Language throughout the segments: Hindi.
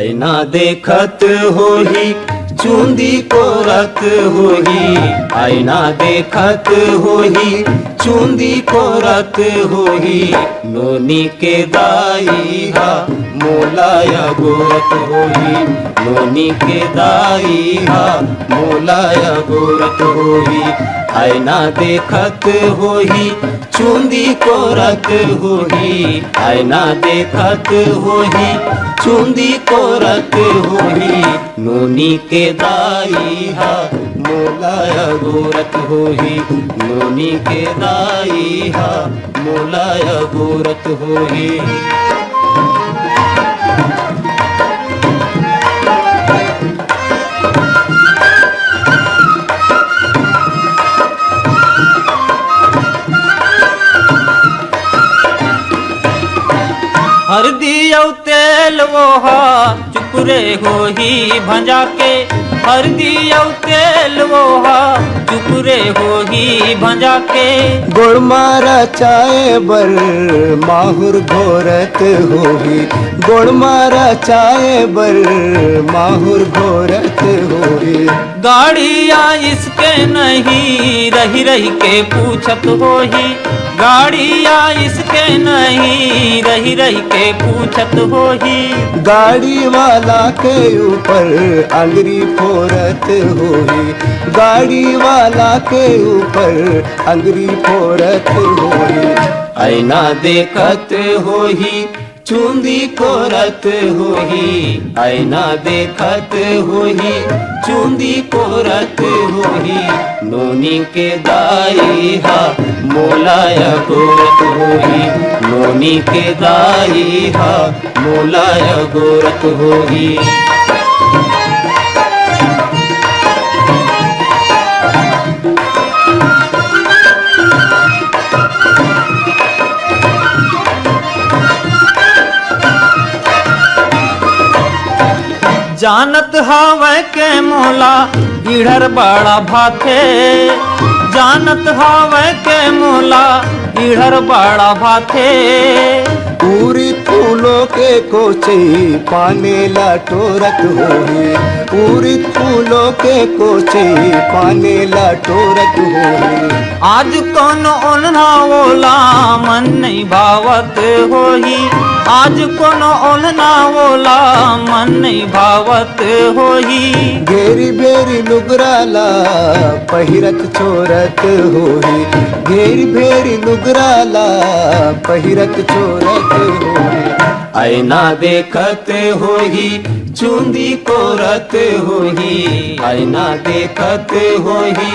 आईना देखत होही चूंदी कोरत होही, आईना देखत होही चूंदी कोरत होही। नोनी के दाई हा मोलाया गोरत होही, नोनी के दाई हा मोलाया गोरत होही। आईना देखत होही चूंदी कोरत होही, आईना देखत होही चूंदी कोरत होही। नोनी के दाई हा मोलाया गोरत होही, नोनी के दाई हा मोलाया गोरत होही। हरदी औ तेल वोहा चुकुरे होही भंजा के, हरदी औ तेल वोहा चुकुरे होही भंजा के। गुड़ मारा चाय बर माहुर घोरत होही, गुड़ मारा चाय बर माहुर घोरत होही। गाड़िया इसके नहीं रही रही के पूछत होही, गाड़िया इसके नहीं रही रही के पूछत होही। गाड़ी वाला के ऊपर अंगरी फोरत होही, गाड़ी वाला के ऊपर अंगरी फोरत होही। आईना देखत होही चूंदी कोरत होही, आईना देखत होही चूंदी कोरत होही। नोनी के दाई हा मोलाया गोरत होही, नोनी के दाई हा मोलाया गोरत होही। जानत हावे के मोला इधर बड़ा भाथे, जानत हावे के मोला इधर बड़ा भाथे। पूरी फूलों के कोचे पाने ला टोरत होही, पूरी फूलों के कोचे पाने ला टोरत होही। आज कौन ओन्हा ओला मन नहीं भावत होही, आज कौन ओन्हा ओला मन नहीं भावत होही। घेरी बेरी नुगराला पहिरत छोरत होही, घेरी बेरी नुगराला पहिरत छोरत होही। आईना देखत होही चूंदी कोरत होही, आईना देखत होही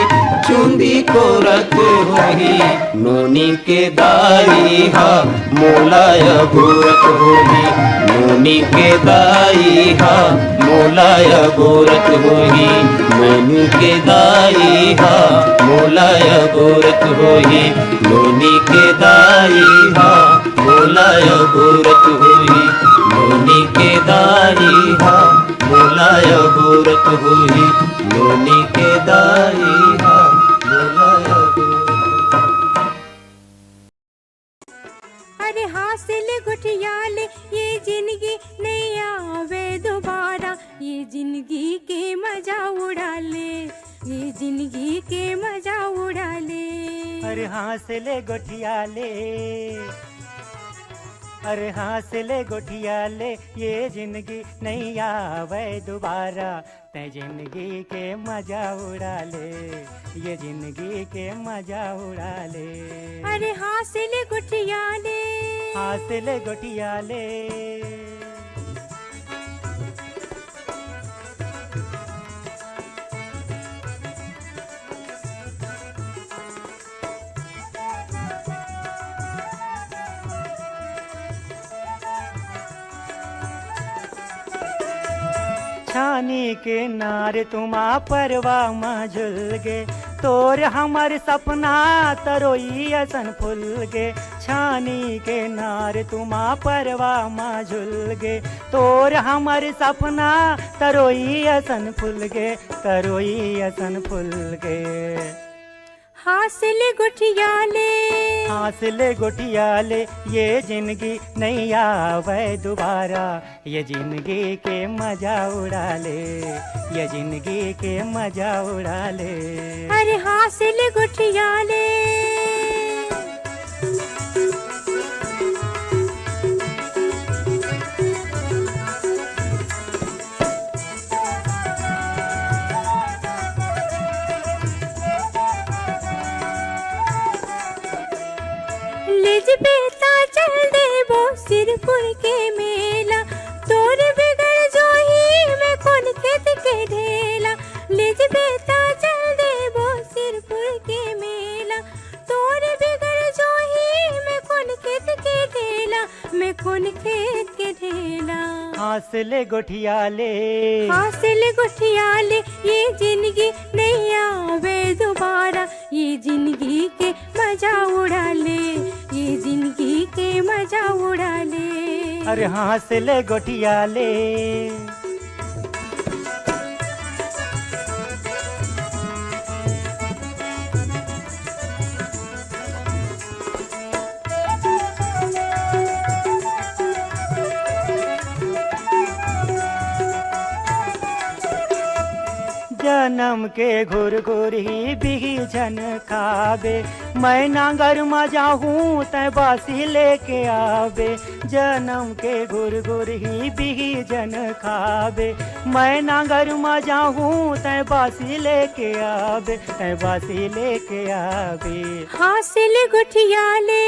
चूंदी कोरत होही। नोनी के दाई हा मोलाया गोरत होही, नोनी के दाई हा मोलाया गोरत होही, नोनी के दाई हा मोलाया गोरत होही, नोनी के दाई हा मोलाया गोरत होही, नोनी के दाई हा मोलाया गोरत होही, नोनी के दाई हा मोलाया गोरत होही। अरे हासिल गुठियाले ये जिंदगी नहीं आवे दोबारा, ये जिंदगी के मजा उड़ा ले, ये जिंदगी के मजा उड़ा ले। अरे हासिल गुठियाले, अरे हासिल गुठियाले ये जिंदगी नहीं आवे दोबारा, ते जिंदगी के मजा उड़ा ले, ये जिंदगी के मजा उड़ा ले। अरे हासिल गुठियाले, हासिल गुठियाले। छानी के नार तुमा परवा में झुल गे, तोर हमार सपना तरोई असन फुल गे। छानी के नार तुमा परवा में झुल गे, तोर हमार सपना तरोई असन फुल गे, तरोई असन फुल गे। हासिल गुठियाले, हंस ले गोटिया ले ये जिंदगी नहीं आवे दोबारा, ये जिंदगी के मजा उड़ा ले, ये जिंदगी के मजा उड़ा ले। अरे हासिल गुठिया ले लिज बेता चल देबो सिरपुर के मेला, तोर बिगड़ जो ही मैं कौन खेत के ढेला। लिज बेता चल देबो सिरपुर के मेला, तोर बिगड़ जो ही मैं कौन खेत के ढेला, मैं कौन खेत के ढेला। हंस ले गोठिया ले, हासिल गुठिया ले ये जिंदगी नहीं आवे दोबारा, ये जिंदगी के मजा उड़ा ले, ये जिंदगी के मजा उड़ा ले। अरे हंस ले गोठिया ले। जन्म के घुर घुर ही बिही झन खावे, मैं नांगर मजा हूँ तय बासी लेके आवे। जन्म के घुर घुर ही बिही जन खावे, मैं नांगर मजा हूँ तय बासी लेके आवे, तय बासी लेके आवे। हासिल गुठिया ले,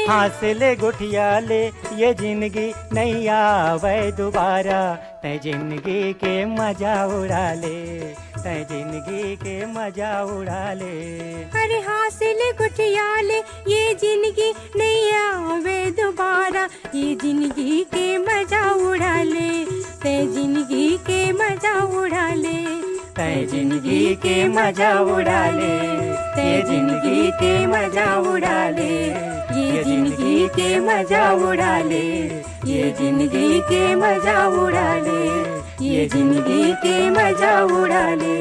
हासिल गुठिया ले ये जिंदगी नहीं आवे दोबारा, तय जिंदगी के मजा उड़ा ले, तय जिंदगी के मजा उड़ा ले। अरे हासिल गुठिया ले ये जिंदगी नहीं आवे दोबारा, ये जिंदगी के मजा उड़ा ले, ते जिंदगी के मजा उड़ा ले, तय जिंदगी के मजा उड़ा ले, ते जिंदगी के मजा उड़ा ले, ये जिंदगी के मजा उड़ा ले, ये जिंदगी के मजा उड़ा ले, ये जिंदगी के मजा उड़ा ले।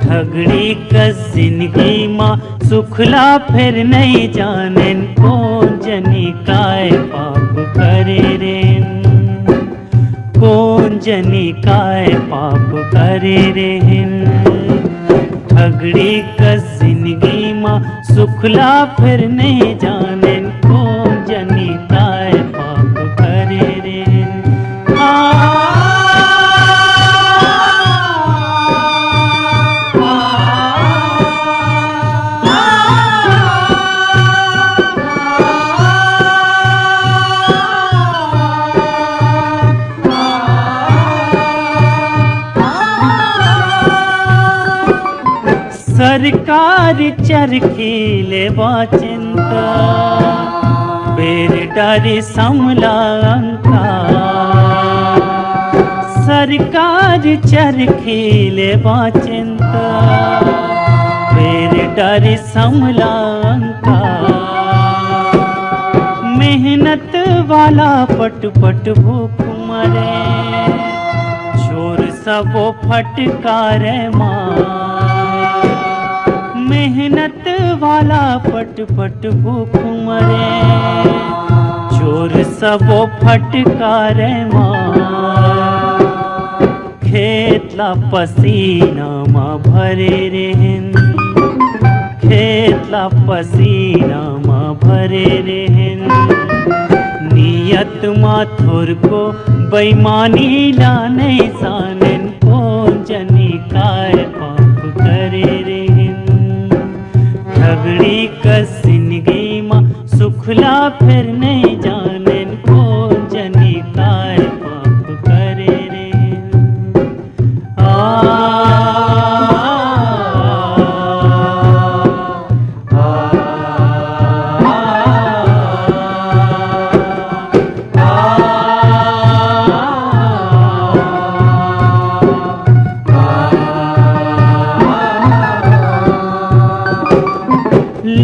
ठगड़ी कस जिंदगी माँ सुखला फिर नहीं जाने, कौन जनी काय पाप करे रेन, कौन जनी काय पाप करे रेन। ठगड़ी कस जिंदगी माँ सुखला फिर नहीं जाने, कौन जनी काय पाप करे रेन। सरकार चरखी ले चिंता, बेर डारी समला अंका। सरकार चरखी ले चिंता, बेर डारी समला अंका। मेहनत वाला पट पट भूख मरे, छोर सबो फटकारे माँ। मेहनत वाला पट पट भूख मरे, चोर सबो फटकारे माँ। खेतला पसीना माँ भरे रहन, खेतला पसीना माँ भरे रहन। नियत माँ थोर को बेईमानी ला नहीं सानन, कौन जनी काय पाप करे रहन। ठगड़ी कस जिंदगी माँ सुखला फिर नहीं जाने, कौन जनी काय पाप करे रे।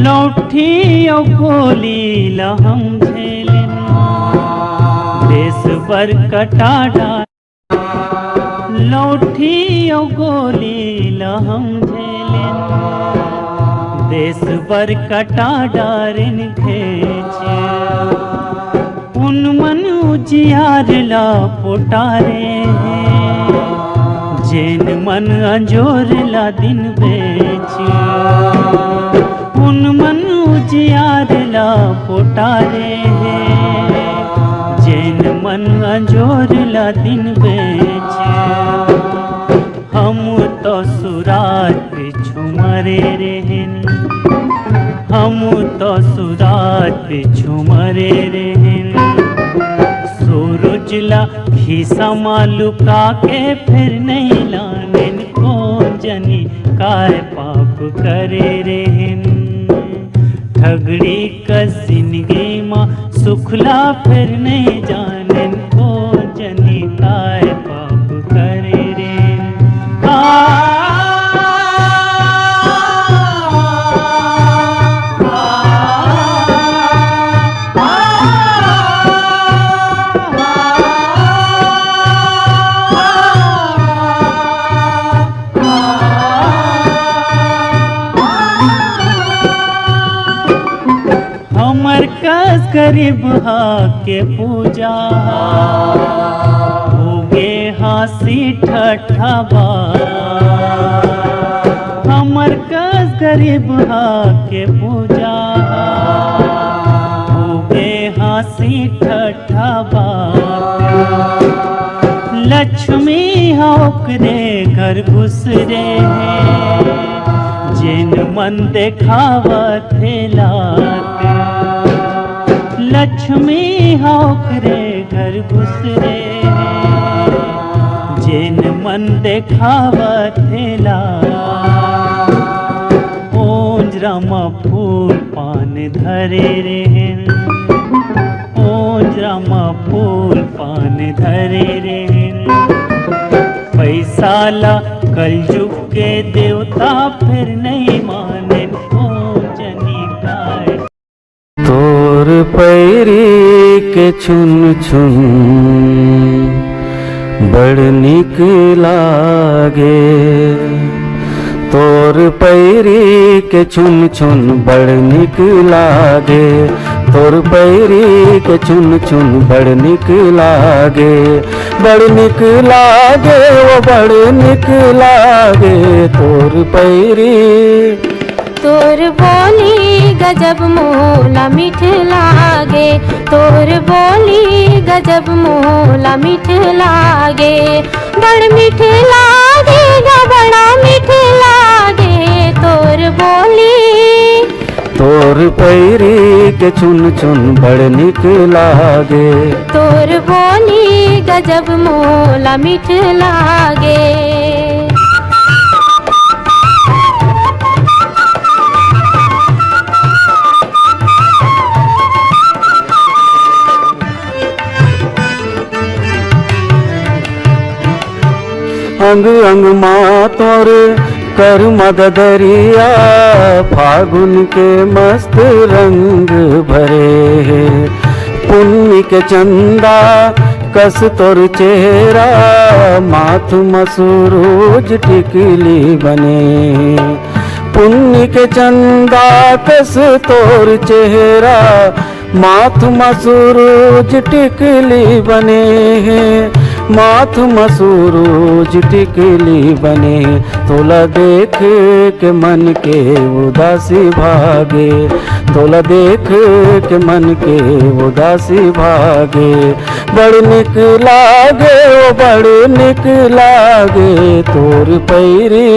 लौठी ओ गोली लहम झेलिन देश बर कटा डार लौठी ओ गोली लहम झेलिन देश बर कटा डारिन खेच उन मन उजियार ला पोटारे हैं जेन मन अंजोर ला दिन बेच उन मन उजियार ला पोटारे हैं जेन मन अंजोर ला दिन बेच हम तो सुराज पिछु मरे रहेन हम तो सुराज पिछु मरे रहेन सूरजला खीसा मालुका के फिर नहीं लानेन कौन जनी काय पाप करे रहेन ठगड़ी का जिंदगी माँ सुखला फिर नहीं जानेन कौन जनी काय पाप करे रहेन हमर कस गरीब हा के पूजा होगे हासी ठठाबा हमर कस गरीब हा के पूजा होगे हासी ठठाबा लक्ष्मी होकरे घर घुस रे जिन मन देखावत लात लक्ष्मी होकरे घर घुस रे जिन मन देखावत लात ओंजरामा फूल पान धरे रहेन ओंजरामा फूल पान धरे रहेन पैसा ला कलयुग के देवता फिर नहीं माने जनी काय तोर पैरी के छुन छुन बड़ निक लागे तोर पैरी के छुन छुन बड़ निक लागे तोर पैरी के छुन छुन बड़ निक लागे बड़ निक लागे वो बड़ निक लागे तोर पैरी तोर बोली गजब मोला मीठ लागे तोर बोली गजब मोला मीठ लागे बड़ मीठ लागे बड़ा मीठ लागे तोर बोली तोर पैरी के छुन छुन बड़ निक लागे तोर बोली गजब मोला मीठ लागे अंग अंग माँ तोर कर मददरिया फागुन के मस्त रंग भरे पुण्य के चंदा कस तोर चेहरा माथ मसूरूज टिकली बने पुण्य के चंदा कस तोर चेहरा माथ मसूरूज टिकली बने माथ मसूरूज टिकली बने तोला देख के मन के उदासी भागे तोला देख के मन के उदासी भागे बड़ निक लागे ओ बड़ निक लागे तोर पैरी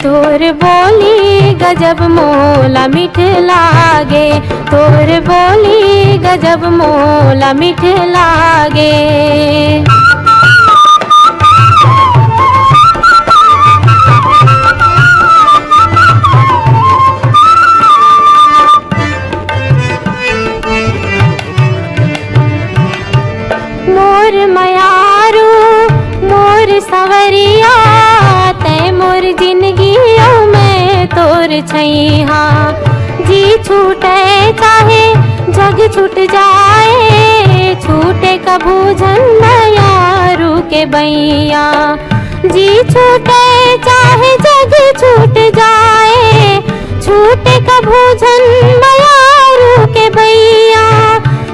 तोर बोली गजब मोला मीठ लागे तोर बोली गजब मोला मीठ लागे मोर मयारू मोर सवरिया तै मोर जिंदगी मैं तोर छैहा जी छूटे चाहे जग छूट जाए, छूटे कभू झंडयारू के बैया। जी छूटे चाहे जग छूट जाए, छूटे कभू झंडयारू के बैया,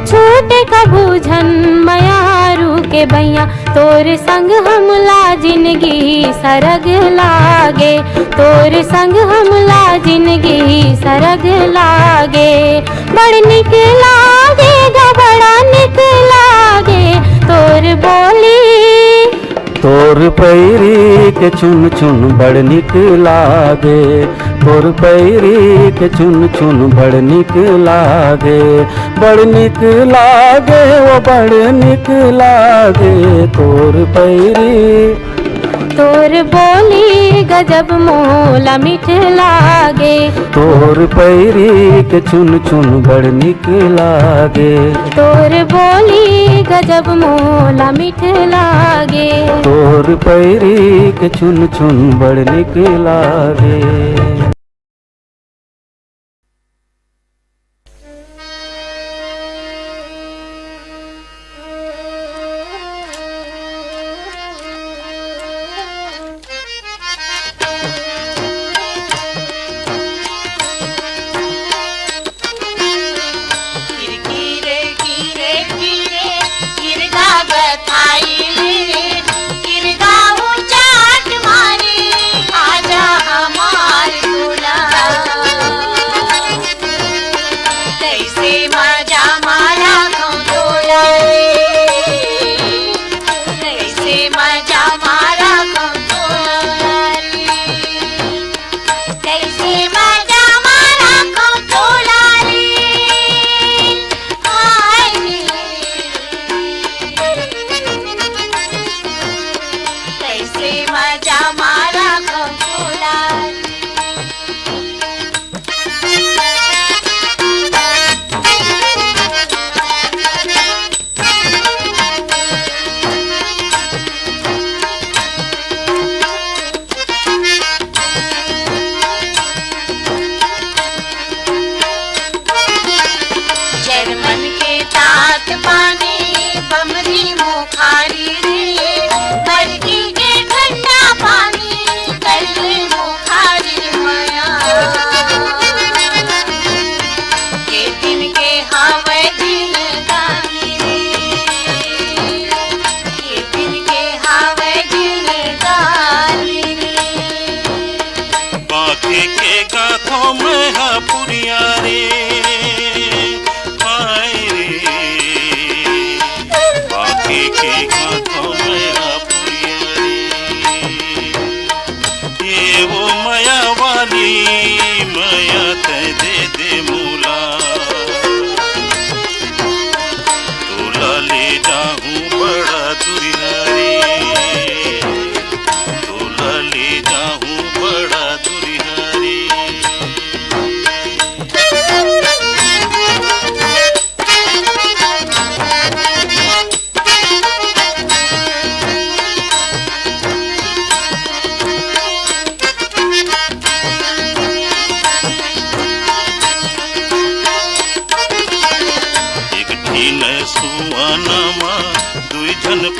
छूटे कभू झंडयारू के बैया। तोर संग हमला जिंदगी सरग लागे, तोर संग हमला जिंदगी सरग लागे। बड़ निक लागे गा बड़ा निक लागे तोर बोली, तोर पैरी के चुन चुन बड़ निक लागे, तोर पैरी के चुन चुन बड़ निक लागे। बड़ निक लागे वो बड़ निक लागे तोर पैरी, तोर बोली गजब मोला मीठ लागे। तोर पैरी के चुन चुन बड़ निक लागे, तोर बोली गजब मोला मीठ लागे। तोर पैरी के चुन चुन बड़ निक लागे।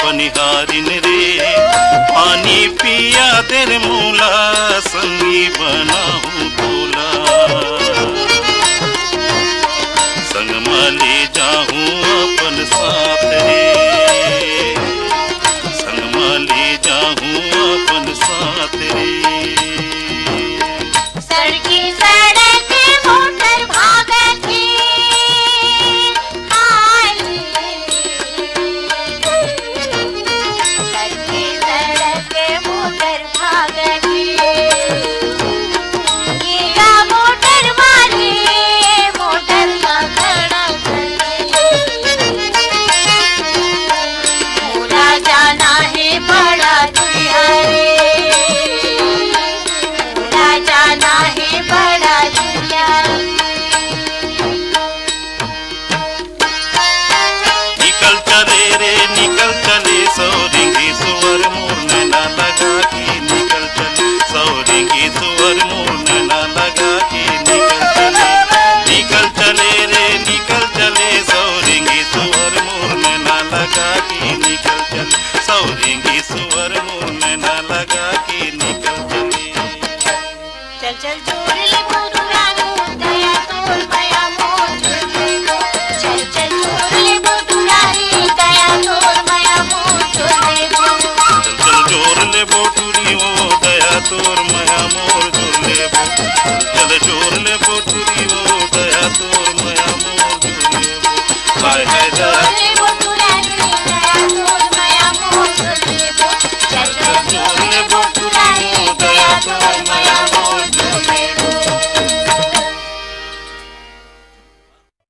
पनिहारिन रे पानी पिया तेरे मूला संगी बनाऊं तोला संग ले जाऊं अपन साथ रे संग ले जाऊं अपन साथ रे सड़की सड़क मोटर भागत थी सड़की सड़क मोटर भागत थी मोटर वाले मोटर का खड़ा कर बोल बोल